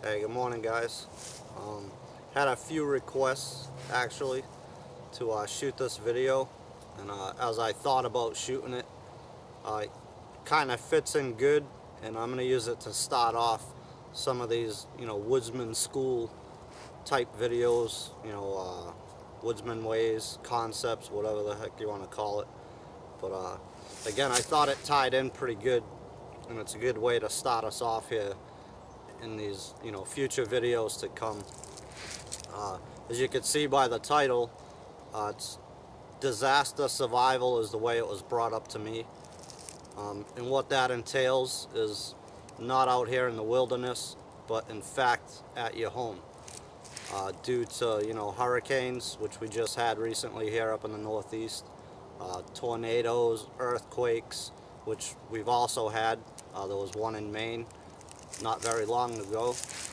Hey, good morning, guys. Had a few requests actually to shoot this video, and as I thought about shooting it, it kind of fits in good, and I'm gonna use it to start off some of these, Woodsman school type videos, Woodsman ways, concepts, whatever the heck you want to call it. But again, I thought it tied in pretty good, and it's a good way to start us off here in these future videos to come. As you can see by the title, it's disaster survival is the way it was brought up to me, and what that entails is not out here in the wilderness, but in fact at your home, due to hurricanes, which we just had recently here up in the Northeast, tornadoes, earthquakes, which we've also had. There was one in Maine not very long ago,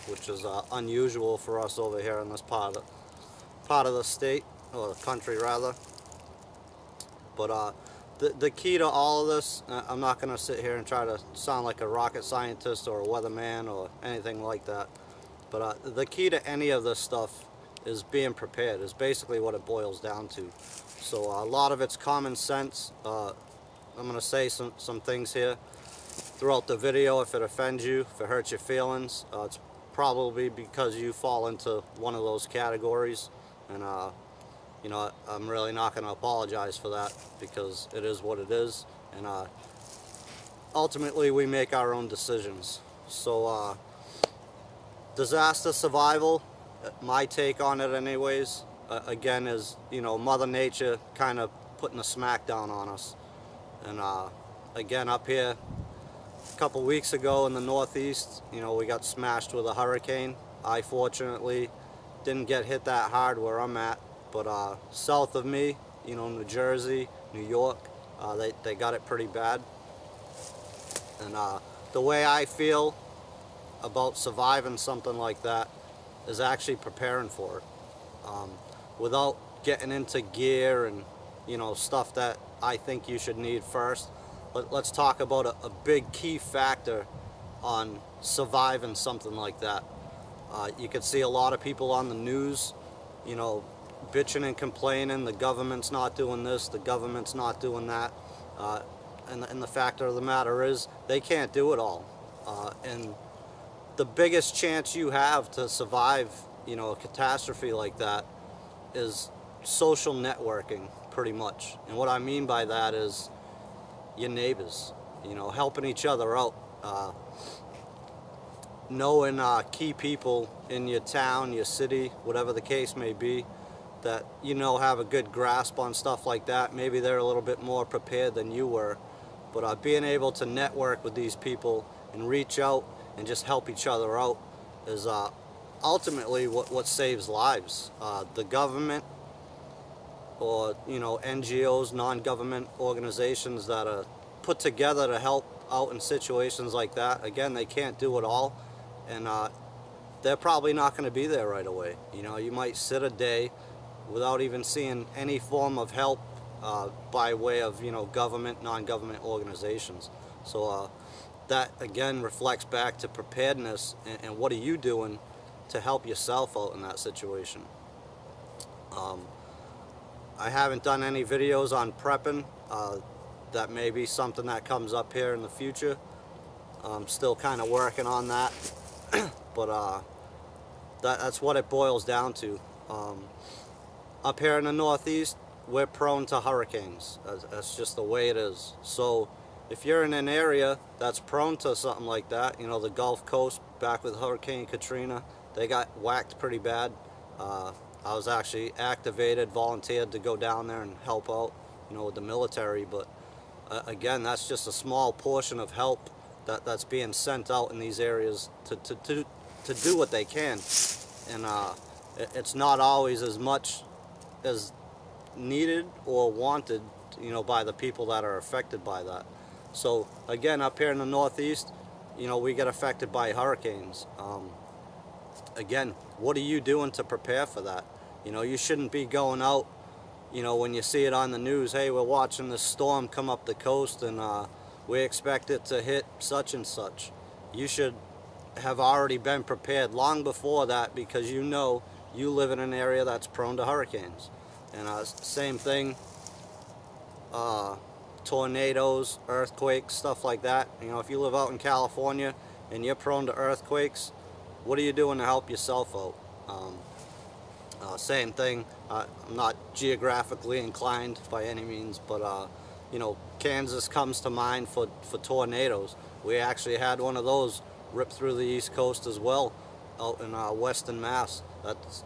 which is unusual for us over here in this part of the state, or the country rather. But the key to all of this, I'm not going to sit here and try to sound like a rocket scientist or a weatherman or anything like that, but the key to any of this stuff is being prepared, is basically what it boils down to. So a lot of it's common sense. I'm going to say some things here throughout the video. If it offends you, if it hurts your feelings, it's probably because you fall into one of those categories, and I'm really not going to apologize for that, because it is what it is, and ultimately we make our own decisions. So disaster survival, my take on it anyways, again, is Mother Nature kind of putting a smackdown on us. And again, up here a couple weeks ago in the Northeast, we got smashed with a hurricane. I fortunately didn't get hit that hard where I'm at, but south of me, New Jersey, New York, they got it pretty bad. And the way I feel about surviving something like that is actually preparing for it, without getting into gear and stuff that I think you should need first. Let's talk about a big key factor on surviving something like that. You can see a lot of people on the news, bitching and complaining, the government's not doing this, the government's not doing that. And the fact of the matter is, they can't do it all. And the biggest chance you have to survive, a catastrophe like that is social networking, pretty much. And what I mean by that is your neighbors, helping each other out, knowing key people in your town, your city, whatever the case may be, that have a good grasp on stuff like that. Maybe they're a little bit more prepared than you were, but being able to network with these people and reach out and just help each other out is ultimately what saves lives. The government, or NGOs, non-government organizations that are put together to help out in situations like that, again, they can't do it all, and they're probably not going to be there right away. You might sit a day without even seeing any form of help by way of government, non-government organizations. So that again reflects back to preparedness, and what are you doing to help yourself out in that situation. I haven't done any videos on prepping. That may be something that comes up here in the future. I'm still kind of working on that, but that's what it boils down to. Up here in the Northeast, we're prone to hurricanes. That's just the way it is. So if you're in an area that's prone to something like that, the Gulf Coast, back with Hurricane Katrina, they got whacked pretty bad. I was actually activated, volunteered to go down there and help out, with the military. But again, that's just a small portion of help that's being sent out in these areas to do what they can. And it's not always as much as needed or wanted, by the people that are affected by that. So again, up here in the Northeast, we get affected by hurricanes. Again, what are you doing to prepare for that? You shouldn't be going out, when you see it on the news, hey, we're watching this storm come up the coast and we expect it to hit such and such. You should have already been prepared long before that, because you know you live in an area that's prone to hurricanes. And same thing, tornadoes, earthquakes, stuff like that. You know, if you live out in California and you're prone to earthquakes, what are you doing to help yourself out? Same thing, I'm not geographically inclined by any means, but you know, Kansas comes to mind for tornadoes. We actually had one of those rip through the East Coast as well, out in Western Mass. That's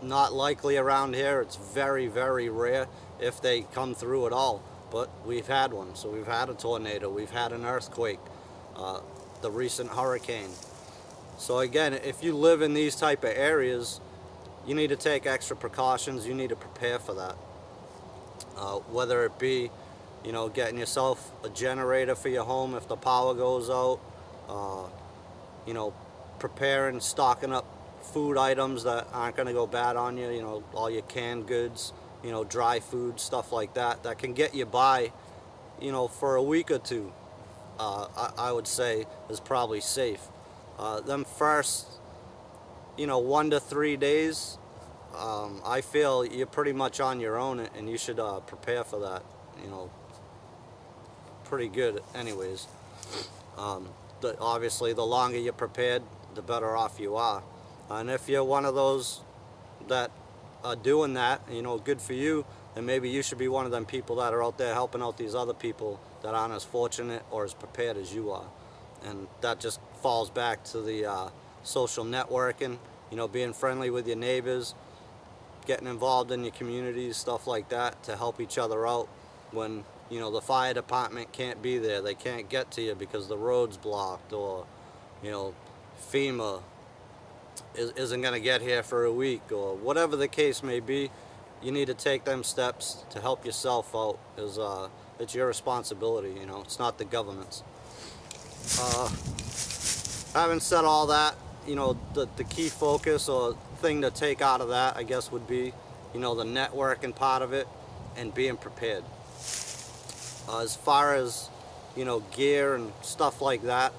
not likely around here. It's very, very rare if they come through at all, but we've had one. So we've had a tornado, we've had an earthquake, the recent hurricane. So again, if you live in these type of areas, you need to take extra precautions. You need to prepare for that. Whether it be, you know, getting yourself a generator for your home if the power goes out, you know, preparing, stocking up food items that aren't going to go bad on you, you know, all your canned goods, you know, dry food, stuff like that, that can get you by, you know, for a week or two, I would say is probably safe. Them first, you know, 1 to 3 days, I feel you're pretty much on your own, and you should prepare for that, you know, pretty good anyways. Obviously the longer you're prepared, the better off you are. And if you're one of those that are doing that, you know, good for you, then maybe you should be one of them people that are out there helping out these other people that aren't as fortunate or as prepared as you are. And that just falls back to the social networking, you know, being friendly with your neighbors, getting involved in your communities, stuff like that, to help each other out when, you know, the fire department can't be there. They can't get to you because the road's blocked, or, you know, FEMA isn't going to get here for a week, or whatever the case may be. You need to take them steps to help yourself out. It's your responsibility, you know, it's not the government's. Having said all that, you know, the key focus or thing to take out of that, I guess, would be, you know, the networking part of it and being prepared. As far as, you know, gear and stuff like that,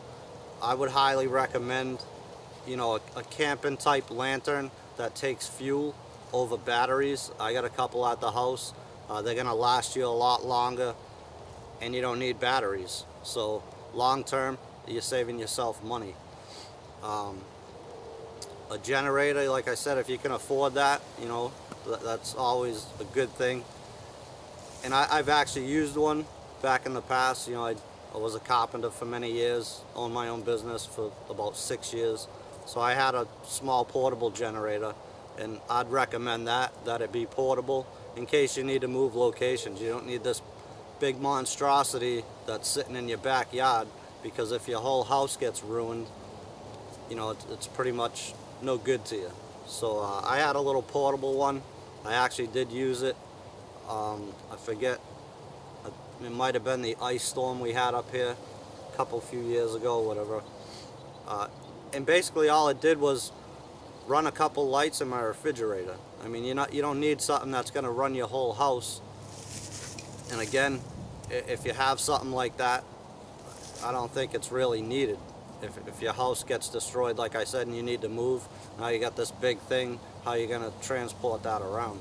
I would highly recommend, you know, a camping type lantern that takes fuel over batteries. I got a couple at the house. They're gonna last you a lot longer, and you don't need batteries. So long term, you're saving yourself money. A generator, like I said, if you can afford that, you know, that's always a good thing. And I've actually used one back in the past. You know, I was a carpenter for many years, owned my own business for about 6 years. So I had a small portable generator, and I'd recommend that it be portable in case you need to move locations. You don't need this big monstrosity that's sitting in your backyard, because if your whole house gets ruined, you know, it's pretty much no good to you. So I had a little portable one. I actually did use it. I forget, it might have been the ice storm we had up here a few years ago, whatever. And basically all it did was run a couple lights in my refrigerator. I mean, you don't need something that's going to run your whole house. And again, if you have something like that, I don't think it's really needed. If your house gets destroyed, like I said, and you need to move, now you got this big thing, how are you going to transport that around?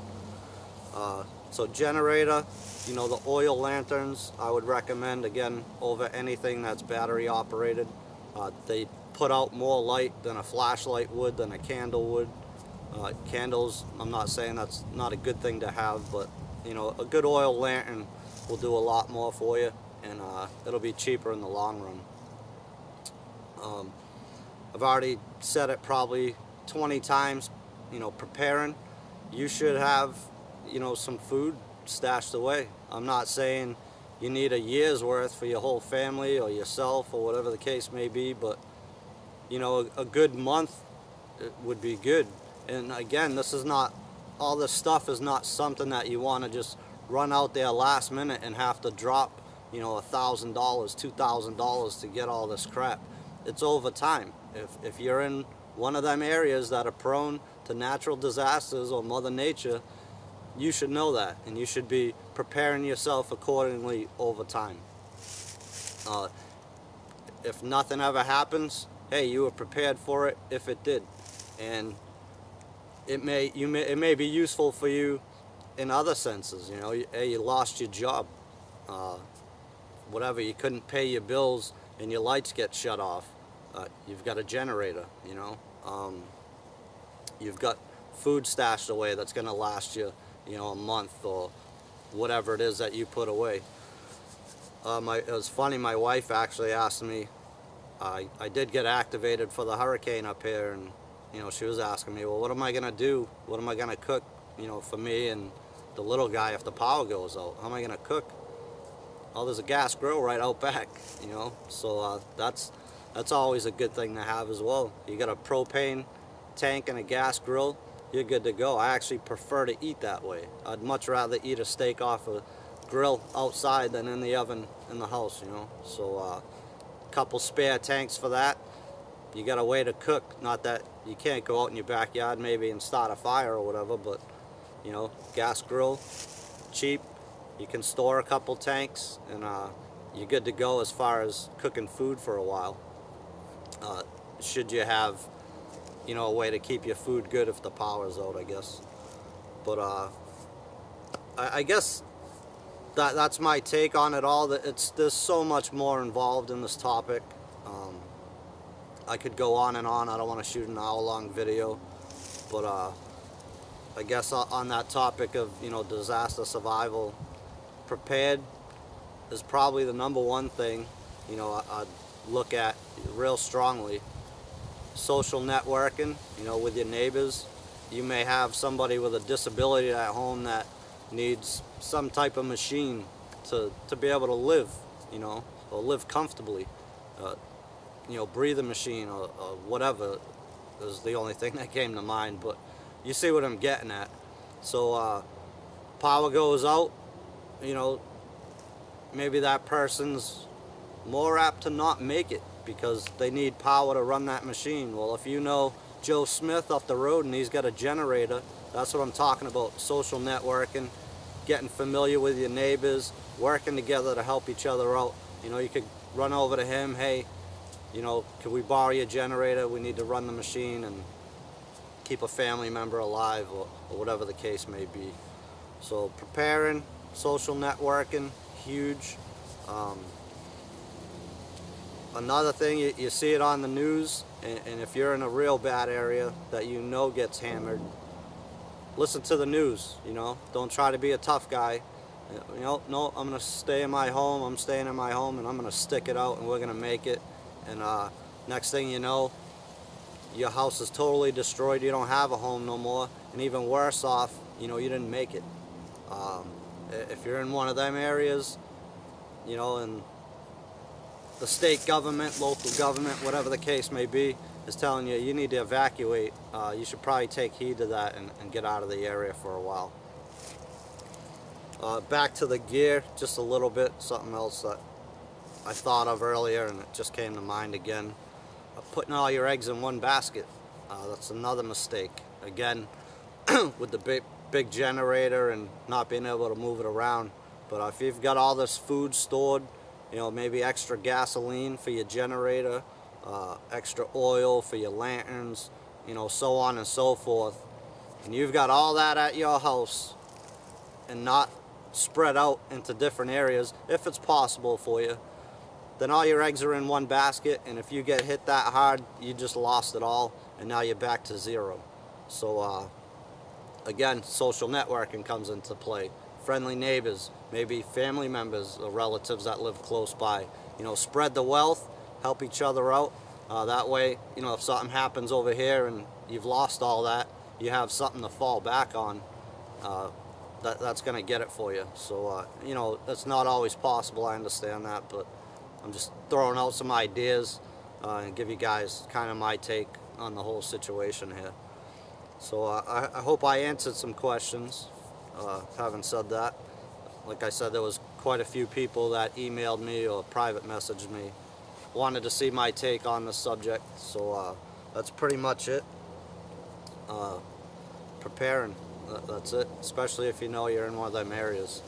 So generator, you know, the oil lanterns, I would recommend, again, over anything that's battery operated. They put out more light than a flashlight would, than a candle would. Candles, I'm not saying that's not a good thing to have, but, you know, a good oil lantern will do a lot more for you, and it'll be cheaper in the long run. I've already said it probably 20 times, you know, preparing. You should have, you know, some food stashed away. I'm not saying you need a year's worth for your whole family or yourself or whatever the case may be, but, you know, a good month would be good. And again, this is not, all this stuff is not something that you want to just run out there last minute and have to drop, you know, $1,000, $2,000 to get all this crap. It's over time. If you're in one of them areas that are prone to natural disasters or Mother Nature, you should know that, and you should be preparing yourself accordingly over time. If nothing ever happens, hey, you were prepared for it if it did. And it may be useful for you in other senses. You know, hey, you lost your job, whatever, you couldn't pay your bills and your lights get shut off. You've got a generator, you know. You've got food stashed away that's going to last you, you know, a month or whatever it is that you put away. It was funny, my wife actually asked me, I did get activated for the hurricane up here, and you know, she was asking me, well, what am I going to do? What am I going to cook, you know, for me and the little guy if the power goes out? How am I going to cook? Oh, there's a gas grill right out back, you know, so that's always a good thing to have as well. You got a propane tank and a gas grill, you're good to go. I actually prefer to eat that way. I'd much rather eat a steak off a grill outside than in the oven in the house, you know. So a couple spare tanks for that. You got a way to cook. Not that you can't go out in your backyard maybe and start a fire or whatever, but you know, gas grill, cheap. You can store a couple tanks, and you're good to go as far as cooking food for a while. Should you have, you know, a way to keep your food good if the power's out, I guess. But I guess that's my take on it all. That there's so much more involved in this topic. I could go on and on. I don't want to shoot an hour-long video, but I guess on that topic of, you know, disaster survival, prepared is probably the #1 thing, you know, I'd look at real strongly. Social networking, you know, with your neighbors. You may have somebody with a disability at home that needs some type of machine to be able to live, you know, or live comfortably. You know, breathing machine or whatever is the only thing that came to mind, but you see what I'm getting at. So power goes out, you know, maybe that person's more apt to not make it because they need power to run that machine. Well, if you know Joe Smith up the road and he's got a generator, that's what I'm talking about. Social networking, getting familiar with your neighbors, working together to help each other out. You know, you could run over to him, hey, you know, can we borrow your generator? We need to run the machine and keep a family member alive, or whatever the case may be. So preparing, social networking, huge. Another thing, you see it on the news, and if you're in a real bad area that you know gets hammered, listen to the news, you know. Don't try to be a tough guy. You know, no, I'm going to stay in my home, I'm staying in my home, and I'm going to stick it out, and we're going to make it. And next thing you know, your house is totally destroyed, you don't have a home no more, and even worse off, you know, you didn't make it. If you're in one of them areas, you know, and the state government, local government, whatever the case may be, is telling you you need to evacuate, you should probably take heed to that and get out of the area for a while. Back to the gear, just a little bit, something else that I thought of earlier and it just came to mind again. Putting all your eggs in one basket, that's another mistake. Again, with the big generator and not being able to move it around. But if you've got all this food stored, you know, maybe extra gasoline for your generator, extra oil for your lanterns, you know, so on and so forth, and you've got all that at your house and not spread out into different areas, if it's possible for you, then all your eggs are in one basket, and if you get hit that hard, you just lost it all, and now you're back to zero. So again, social networking comes into play. Friendly neighbors, maybe family members or relatives that live close by. You know, spread the wealth, help each other out. That way, you know, if something happens over here and you've lost all that, you have something to fall back on. That's going to get it for you. So, you know, it's not always possible, I understand that, but I'm just throwing out some ideas and give you guys kind of my take on the whole situation here. So I hope I answered some questions. Having said that, like I said, there was quite a few people that emailed me or private messaged me, wanted to see my take on the subject. So that's pretty much it. Preparing, that's it, especially if you know you're in one of them areas.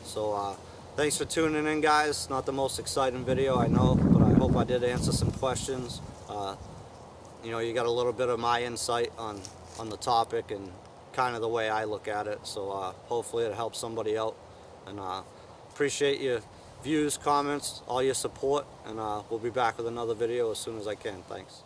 So thanks for tuning in, guys. Not the most exciting video, I know, but I hope I did answer some questions. You know, you got a little bit of my insight on the topic and kind of the way I look at it. So hopefully it helps somebody out. And appreciate your views, comments, all your support. And we'll be back with another video as soon as I can. Thanks.